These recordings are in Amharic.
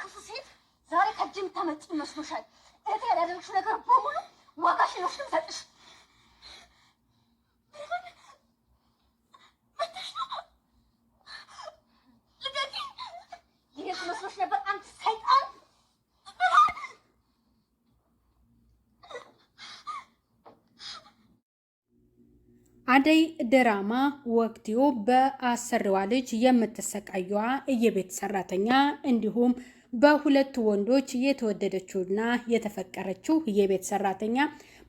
እርኩስ ሴት ዛሬ ከጅም ታመጭ መስሎሻል? እህቴ ያላደረግሽው ነገር በሙሉ ዋጋሽን ነው የምሰጥሽ። ይሄስ መስሎሽ ነበር አንቺ ሰይጣን? አደይ ድራማ ወቅቲው በአሰሪዋ ልጅ የምትሰቃየዋ የቤት ሰራተኛ እንዲሁም በሁለት ወንዶች የተወደደችውና የተፈቀረችው የቤት ሰራተኛ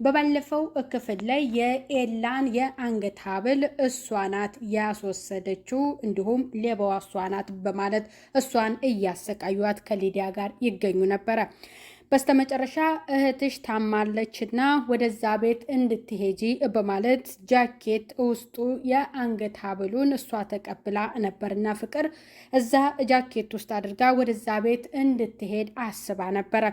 በባለፈው ክፍል ላይ የኤላን የአንገት ሐብል እሷ ናት ያስወሰደችው እንዲሁም ሌባዋ እሷ ናት በማለት እሷን እያሰቃዩት ከሊዲያ ጋር ይገኙ ነበረ። በስተመጨረሻ እህትሽ ታማለችና ወደዛ ቤት እንድትሄጂ በማለት ጃኬት ውስጡ የአንገት ሐብሉን እሷ ተቀብላ ነበርና ፍቅር እዛ ጃኬት ውስጥ አድርጋ ወደዛ ቤት እንድትሄድ አስባ ነበረ።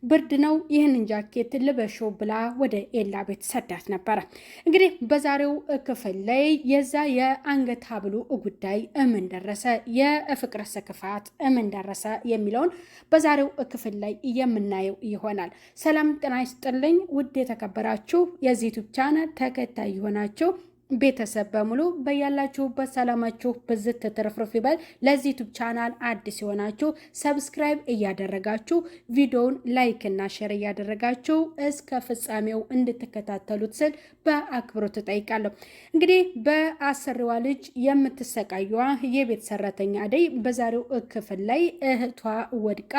ብርድ ነው ይህንን ጃኬት ልበሽው ብላ ወደ ኤላ ቤት ሰዳት ነበረ። እንግዲህ በዛሬው ክፍል ላይ የዛ የአንገት ሐብሉ ጉዳይ ምን ደረሰ፣ የፍቅር ስክፋት ምን ደረሰ የሚለውን በዛሬው ክፍል ላይ የምናየው ይሆናል። ሰላም ጤና ይስጥልኝ ውድ የተከበራችሁ የዚህ ዩቲዩብ ቻናል ተከታይ የሆናችሁ ቤተሰብ በሙሉ በያላችሁበት ሰላማችሁ ብዝት ተትረፍርፍ ይበል። ለዚህ ዩቲዩብ ቻናል አዲስ የሆናችሁ ሰብስክራይብ እያደረጋችሁ ቪዲዮውን ላይክ እና ሼር እያደረጋችሁ እስከ ፍጻሜው እንድትከታተሉት ስል በአክብሮት እጠይቃለሁ። እንግዲህ በአሰሪዋ ልጅ የምትሰቃየዋ የቤት ሰራተኛ አደይ በዛሬው ክፍል ላይ እህቷ ወድቃ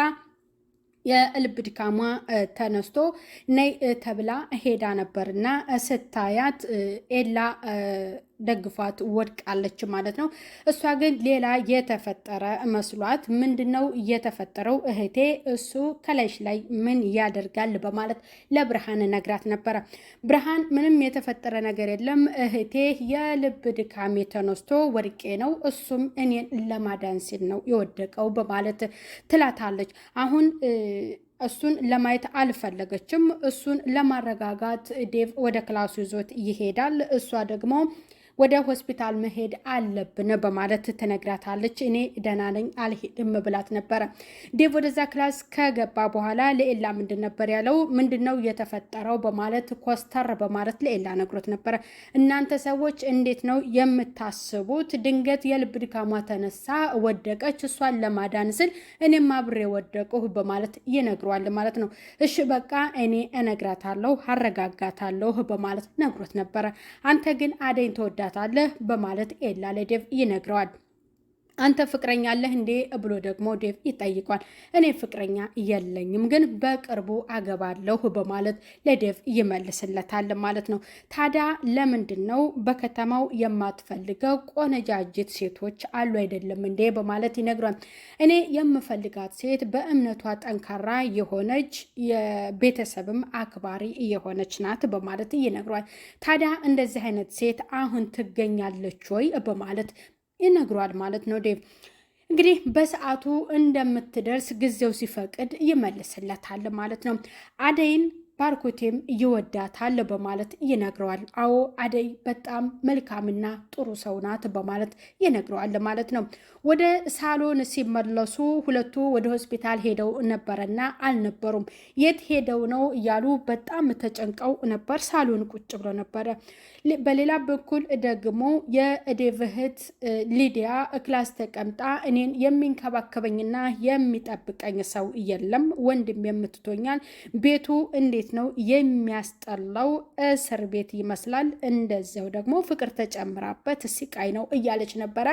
የልብ ድካሟ ተነስቶ ነይ ተብላ ሄዳ ነበርና ስታያት ኤላ ደግፏት ወድቃለች ማለት ነው። እሷ ግን ሌላ የተፈጠረ መስሏት ምንድነው የተፈጠረው እህቴ እሱ ከላይሽ ላይ ምን ያደርጋል በማለት ለብርሃን ነግራት ነበረ። ብርሃን ምንም የተፈጠረ ነገር የለም እህቴ የልብ ድካሜ ተነስቶ ወድቄ ነው እሱም እኔን ለማዳን ሲል ነው የወደቀው በማለት ትላታለች። አሁን እሱን ለማየት አልፈለገችም። እሱን ለማረጋጋት ዴቭ ወደ ክላሱ ይዞት ይሄዳል። እሷ ደግሞ ወደ ሆስፒታል መሄድ አለብን በማለት ትነግራታለች። እኔ ደህና ነኝ አልሄድም ብላት ነበረ። ዴቭ ወደዛ ክላስ ከገባ በኋላ ለኤላ ምንድን ነበር ያለው፣ ምንድነው የተፈጠረው በማለት ኮስተር በማለት ለኤላ ነግሮት ነበረ። እናንተ ሰዎች እንዴት ነው የምታስቡት? ድንገት የልብ ድካሟ ተነሳ ወደቀች፣ እሷን ለማዳን ስል እኔም አብሬ ወደቅሁ በማለት ይነግሯል ማለት ነው። እሺ በቃ እኔ እነግራታለሁ አረጋጋታለሁ በማለት ነግሮት ነበረ። አንተ ግን አደይን ተወዳ ታለህ በማለት ኤላ ለዴቭ ይነግረዋል። አንተ ፍቅረኛ አለህ እንዴ ብሎ ደግሞ ዴቭ ይጠይቋል። እኔ ፍቅረኛ የለኝም ግን በቅርቡ አገባለሁ በማለት ለዴቭ ይመልስለታል ማለት ነው። ታዲያ ለምንድን ነው በከተማው የማትፈልገው ቆነጃጅት ሴቶች አሉ አይደለም እንዴ በማለት ይነግሯል። እኔ የምፈልጋት ሴት በእምነቷ ጠንካራ የሆነች የቤተሰብም አክባሪ የሆነች ናት በማለት ይነግሯል። ታዲያ እንደዚህ አይነት ሴት አሁን ትገኛለች ወይ በማለት ይነግሯል ማለት ነው። ዴቭ እንግዲህ በሰዓቱ እንደምትደርስ ጊዜው ሲፈቅድ ይመልስለታል ማለት ነው። አደይን ባርኮቴም ይወዳታል በማለት ይነግረዋል። አዎ አደይ በጣም መልካምና ጥሩ ሰው ናት በማለት ይነግረዋል ማለት ነው። ወደ ሳሎን ሲመለሱ ሁለቱ ወደ ሆስፒታል ሄደው ነበረና አልነበሩም። የት ሄደው ነው እያሉ በጣም ተጨንቀው ነበር። ሳሎን ቁጭ ብሎ ነበረ። በሌላ በኩል ደግሞ የዴቭ እህት ሊዲያ ክላስ ተቀምጣ እኔን የሚንከባከበኝና የሚጠብቀኝ ሰው የለም፣ ወንድም የምትቶኛል፣ ቤቱ እንዴት ነው የሚያስጠላው፣ እስር ቤት ይመስላል፣ እንደዚያው ደግሞ ፍቅር ተጨምራበት ሲቃይ ነው እያለች ነበረ።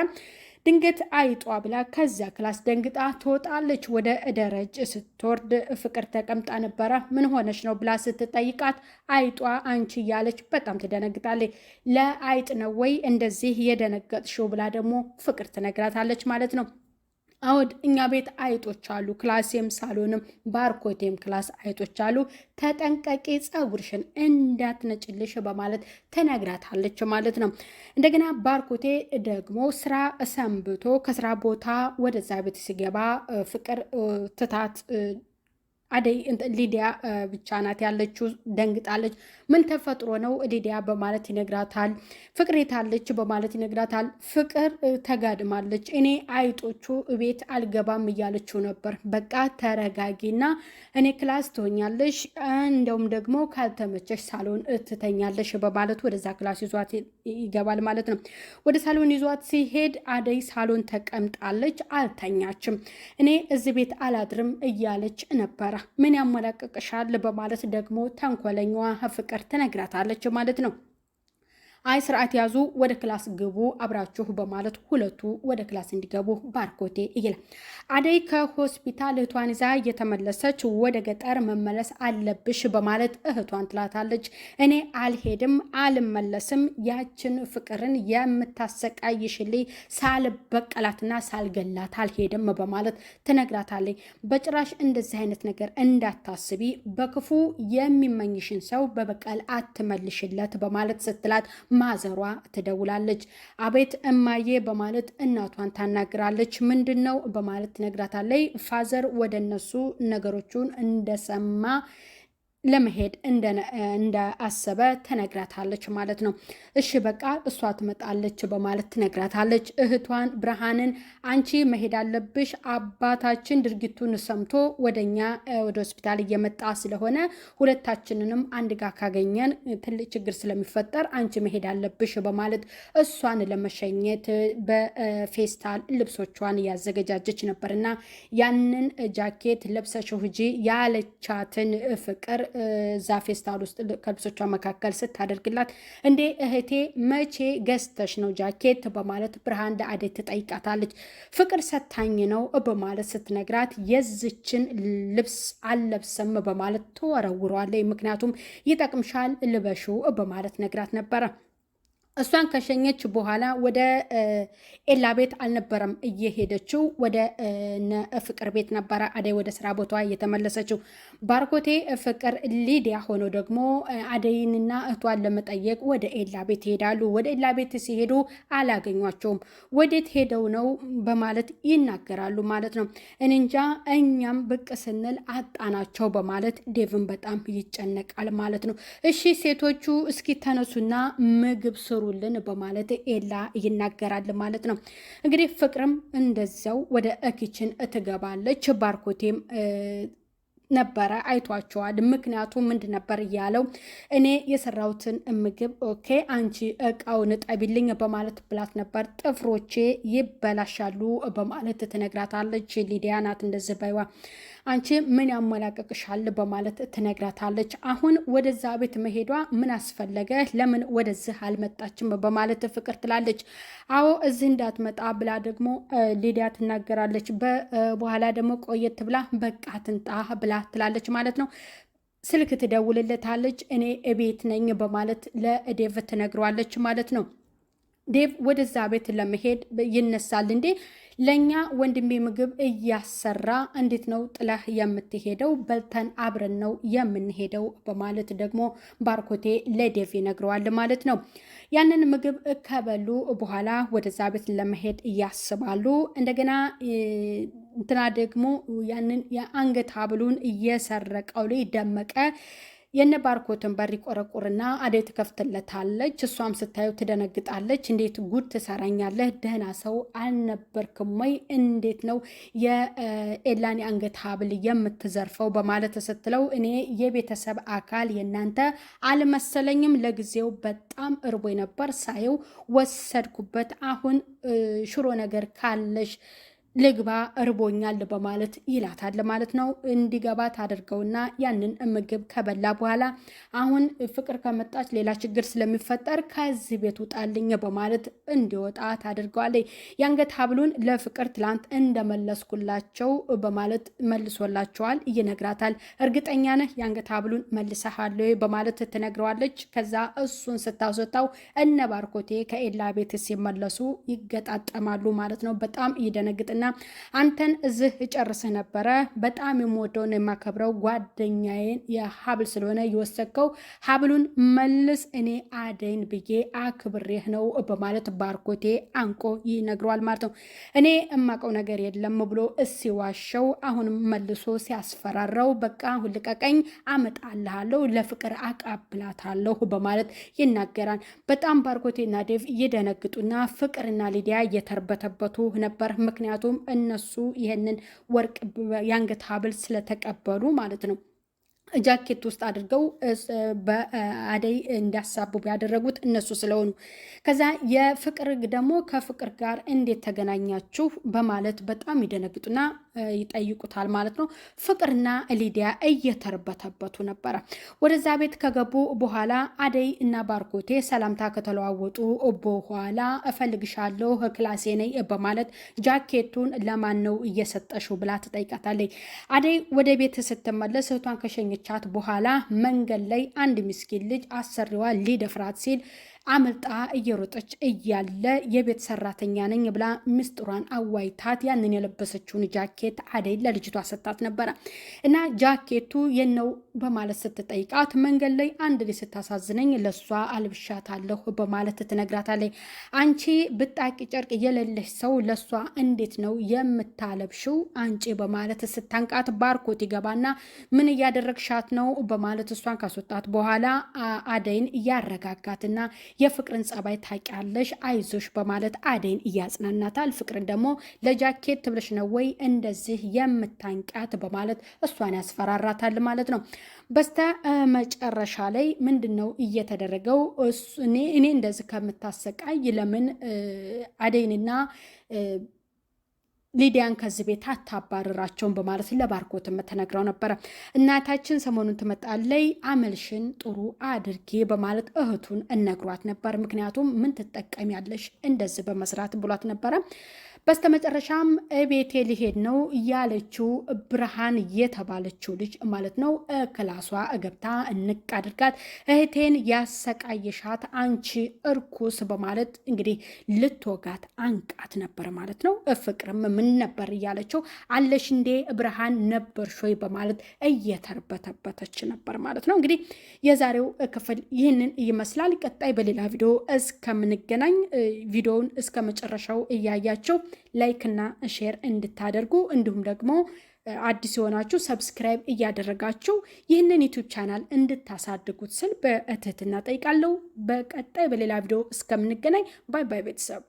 ድንገት አይጧ ብላ ከዚያ ክላስ ደንግጣ ትወጣለች። ወደ ደረጃ ስትወርድ ፍቅር ተቀምጣ ነበረ። ምን ሆነች ነው ብላ ስትጠይቃት አይጧ አንቺ እያለች በጣም ትደነግጣለች። ለአይጥ ነው ወይ እንደዚህ የደነገጥሽው ብላ ደግሞ ፍቅር ትነግራታለች ማለት ነው። አውድ እኛ ቤት አይጦች አሉ፣ ክላሴም ሳሎንም ባርኮቴም ክላስ አይጦች አሉ፣ ተጠንቀቂ ፀጉርሽን እንዳትነጭልሽ በማለት ተነግራታለች ማለት ነው። እንደገና ባርኮቴ ደግሞ ስራ ሰንብቶ ከስራ ቦታ ወደዛ ቤት ሲገባ ፍቅር ትታት አደይ ሊዲያ ብቻ ናት ያለችው። ደንግጣለች። ምን ተፈጥሮ ነው ሊዲያ በማለት ይነግራታል። ፍቅር የታለች በማለት ይነግራታል። ፍቅር ተጋድማለች፣ እኔ አይጦቹ ቤት አልገባም እያለችው ነበር። በቃ ተረጋጊና እኔ ክላስ ትሆኛለሽ፣ እንደውም ደግሞ ካልተመቸሽ ሳሎን ትተኛለሽ በማለት ወደዛ ክላስ ይዟት ይገባል ማለት ነው። ወደ ሳሎን ይዟት ሲሄድ አደይ ሳሎን ተቀምጣለች፣ አልተኛችም። እኔ እዚህ ቤት አላድርም እያለች ነበረ። ምን ያመላቀቅሻል በማለት ደግሞ ተንኮለኛዋ ፍቅር ትነግራታለች ማለት ነው። አይ ስርዓት ያዙ፣ ወደ ክላስ ግቡ አብራችሁ በማለት ሁለቱ ወደ ክላስ እንዲገቡ ባርኮቴ ይላል። አደይ ከሆስፒታል እህቷን ይዛ እየተመለሰች ወደ ገጠር መመለስ አለብሽ በማለት እህቷን ትላታለች። እኔ አልሄድም አልመለስም፣ ያችን ፍቅርን የምታሰቃይሽልኝ ሳልበቀላትና ሳልገላት አልሄድም በማለት ትነግራታለች። በጭራሽ እንደዚህ አይነት ነገር እንዳታስቢ፣ በክፉ የሚመኝሽን ሰው በበቀል አትመልሽለት በማለት ስትላት ማዘሯ ትደውላለች። አቤት እማዬ በማለት እናቷን ታናግራለች። ምንድን ነው በማለት ትነግራታለች። ፋዘር ወደ እነሱ ነገሮቹን እንደሰማ ለመሄድ እንዳሰበ ተነግራታለች ማለት ነው። እሺ በቃ እሷ ትመጣለች በማለት ትነግራታለች። እህቷን ብርሃንን አንቺ መሄድ አለብሽ፣ አባታችን ድርጊቱን ሰምቶ ወደኛ ወደ ሆስፒታል እየመጣ ስለሆነ ሁለታችንንም አንድ ጋር ካገኘን ትልቅ ችግር ስለሚፈጠር አንቺ መሄድ አለብሽ በማለት እሷን ለመሸኘት በፌስታል ልብሶቿን እያዘገጃጀች ነበርና ያንን ጃኬት ለብሰሽው ሂጂ ያለቻትን ፍቅር እዛ ፌስታል ውስጥ ከልብሶቿ መካከል ስታደርግላት እንዴ እህቴ መቼ ገዝተሽ ነው ጃኬት በማለት ብርሃን ለአደይ ትጠይቃታለች። ፍቅር ሰታኝ ነው በማለት ስትነግራት የዝችን ልብስ አልለብስም በማለት ትወረውረዋለች። ምክንያቱም ይጠቅምሻል ልበሹ በማለት ነግራት ነበረ። እሷን ከሸኘች በኋላ ወደ ኤላ ቤት አልነበረም እየሄደችው፣ ወደ ፍቅር ቤት ነበረ አደይ ወደ ስራ ቦታ እየተመለሰችው። ባርኮቴ ፍቅር ሊዲያ ሆኖ ደግሞ አደይንና እህቷን ለመጠየቅ ወደ ኤላ ቤት ይሄዳሉ። ወደ ኤላ ቤት ሲሄዱ አላገኟቸውም። ወዴት ሄደው ነው በማለት ይናገራሉ ማለት ነው። እንጃ እኛም ብቅ ስንል አጣናቸው በማለት ዴቭን በጣም ይጨነቃል ማለት ነው። እሺ ሴቶቹ እስኪ ተነሱና ምግብ ሩልን በማለት ኤላ ይናገራል ማለት ነው። እንግዲህ ፍቅርም እንደዛው ወደ ኪችን ትገባለች። ባርኮቴም ነበረ አይቷቸዋል። ምክንያቱም ምንድን ነበር እያለው እኔ የሰራሁትን ምግብ ኦኬ አንቺ እቃውን ጠቢልኝ በማለት ብላት ነበር። ጥፍሮቼ ይበላሻሉ በማለት ትነግራታለች። ሊዲያ ናት እንደዚህ ባይዋ አንቺ ምን ያመላቀቅሻል በማለት ትነግራታለች። አሁን ወደዛ ቤት መሄዷ ምን አስፈለገ? ለምን ወደዚህ አልመጣችም በማለት ፍቅር ትላለች። አዎ እዚህ እንዳትመጣ ብላ ደግሞ ሊዲያ ትናገራለች። በኋላ ደግሞ ቆየት ብላ በቃ ትንጣ ብላ ትላለች ማለት ነው። ስልክ ትደውልለታለች። እኔ እቤት ነኝ በማለት ለዴቭ ትነግሯለች ማለት ነው። ዴቭ ወደዛ ቤት ለመሄድ ይነሳል። እንዴ ለኛ ወንድሜ ምግብ እያሰራ እንዴት ነው ጥለህ የምትሄደው? በልተን አብረን ነው የምንሄደው በማለት ደግሞ ባርኮቴ ለዴቭ ይነግረዋል ማለት ነው። ያንን ምግብ ከበሉ በኋላ ወደዛ ቤት ለመሄድ እያስባሉ። እንደገና እንትና ደግሞ ያንን የአንገት ሀብሉን እየሰረቀው ላይ ደመቀ የነ ባርኮትን በር ይቆረቁርና አደይ ትከፍትለታለች። እሷም ስታየው ትደነግጣለች። እንዴት ጉድ ትሰራኛለህ? ደህና ሰው አልነበርክም ወይ? እንዴት ነው የኤላን አንገት ሀብል የምትዘርፈው? በማለት ስትለው እኔ የቤተሰብ አካል የእናንተ አልመሰለኝም። ለጊዜው በጣም እርቦኝ ነበር፣ ሳየው ወሰድኩበት። አሁን ሽሮ ነገር ካለሽ ልግባ እርቦኛል በማለት ይላታል ማለት ነው። እንዲገባ ታደርገውና ያንን ምግብ ከበላ በኋላ አሁን ፍቅር ከመጣች ሌላ ችግር ስለሚፈጠር ከዚህ ቤት ውጣልኝ በማለት እንዲወጣ ታደርገዋለች። የአንገት ሀብሉን ለፍቅር ትላንት እንደመለስኩላቸው በማለት መልሶላቸዋል ይነግራታል። እርግጠኛ ነህ የአንገት ሀብሉን መልሰሃል በማለት ትነግረዋለች። ከዛ እሱን ስታስወጣው እነ ባርኮቴ ከኤላ ቤት ሲመለሱ ይገጣጠማሉ ማለት ነው። በጣም ይደነግጥና ነበርና አንተን እዚህ እጨርስህ ነበረ። በጣም የምወደውን የማከብረው ጓደኛዬን የሀብል ስለሆነ የወሰድከው ሀብሉን መልስ፣ እኔ አደይን ብዬ አክብሬህ ነው በማለት ባርኮቴ አንቆ ይነግረዋል ማለት ነው። እኔ እማቀው ነገር የለም ብሎ ሲዋሸው አሁንም መልሶ ሲያስፈራራው በቃ አሁን ልቀቀኝ፣ አመጣልሃለሁ፣ ለፍቅር አቃብላታለሁ በማለት ይናገራል። በጣም ባርኮቴና ዴቭ እየደነግጡና ፍቅርና ሊዲያ እየተርበተበቱ ነበር። ምክንያቱም እነሱ ይህንን ወርቅ የአንገት ሀብል ስለተቀበሉ ማለት ነው። ጃኬት ውስጥ አድርገው በአደይ እንዲያሳብቡ ያደረጉት እነሱ ስለሆኑ ከዛ የፍቅር ደግሞ ከፍቅር ጋር እንዴት ተገናኛችሁ በማለት በጣም ይደነግጡና ይጠይቁታል ማለት ነው። ፍቅርና ሊዲያ እየተርበተበቱ ነበረ። ወደዛ ቤት ከገቡ በኋላ አደይ እና ባርኮቴ ሰላምታ ከተለዋወጡ በኋላ እፈልግሻለሁ ክላሴ ነኝ በማለት ጃኬቱን ለማን ነው እየሰጠሽው ብላ ትጠይቃታለች። አደይ ወደ ቤት ስትመለስ እህቷን ከሸኘቻት በኋላ መንገድ ላይ አንድ ምስኪን ልጅ አሰሪዋ ሊደፍራት ሲል አመልጣ እየሮጠች እያለ የቤት ሰራተኛ ነኝ ብላ ምስጢሯን አዋይታት ያንን የለበሰችውን ጃኬት አደይ ለልጅቷ ሰጣት ነበረ እና ጃኬቱ የነው በማለት ስትጠይቃት መንገድ ላይ አንድ ልጅ ስታሳዝነኝ ለሷ አልብሻታለሁ በማለት ትነግራታለች። አንቺ ብጣቂ ጨርቅ የሌለሽ ሰው ለሷ እንዴት ነው የምታለብሽው አንቺ በማለት ስታንቃት ባርኮት ይገባና ምን እያደረግሻት ነው በማለት እሷን ካስወጣት በኋላ አደይን እያረጋጋትና የፍቅርን ጸባይ ታውቂያለሽ አይዞሽ በማለት አደይን እያጽናናታል። ፍቅርን ደግሞ ለጃኬት ብለሽ ነው ወይ እንደዚህ የምታንቃት በማለት እሷን ያስፈራራታል ማለት ነው። በስተ መጨረሻ ላይ ምንድነው እየተደረገው? እኔ እንደዚህ ከምታሰቃይ ለምን አደይንና ሊዲያን ከዚህ ቤት አታባረራቸውን በማለት ለባርኮትም ተነግረው ነበረ። እናታችን ሰሞኑን ትመጣለይ አመልሽን ጥሩ አድርጌ በማለት እህቱን እነግሯት ነበር። ምክንያቱም ምን ትጠቀሚያለሽ እንደዚህ በመስራት ብሏት ነበረ። በስተመጨረሻም ቤቴ ሊሄድ ነው ያለችው ብርሃን የተባለችው ልጅ ማለት ነው ክላሷ ገብታ እንቅ አድርጋት እህቴን ያሰቃየሻት አንቺ እርኩስ በማለት እንግዲህ ልትወጋት አንቃት ነበር ማለት ነው። ፍቅርም ምን ነበር እያለችው አለሽ እንዴ ብርሃን ነበርሽ ወይ በማለት እየተርበተበተች ነበር ማለት ነው። እንግዲህ የዛሬው ክፍል ይህንን ይመስላል። ቀጣይ በሌላ ቪዲዮ እስከምንገናኝ ቪዲዮውን እስከ መጨረሻው እያያቸው ላይክ እና ሼር እንድታደርጉ እንዲሁም ደግሞ አዲስ የሆናችሁ ሰብስክራይብ እያደረጋችሁ ይህንን ዩቲዩብ ቻናል እንድታሳድጉት ስል በትህትና ጠይቃለሁ። በቀጣይ በሌላ ቪዲዮ እስከምንገናኝ ባይ ባይ ቤተሰብ።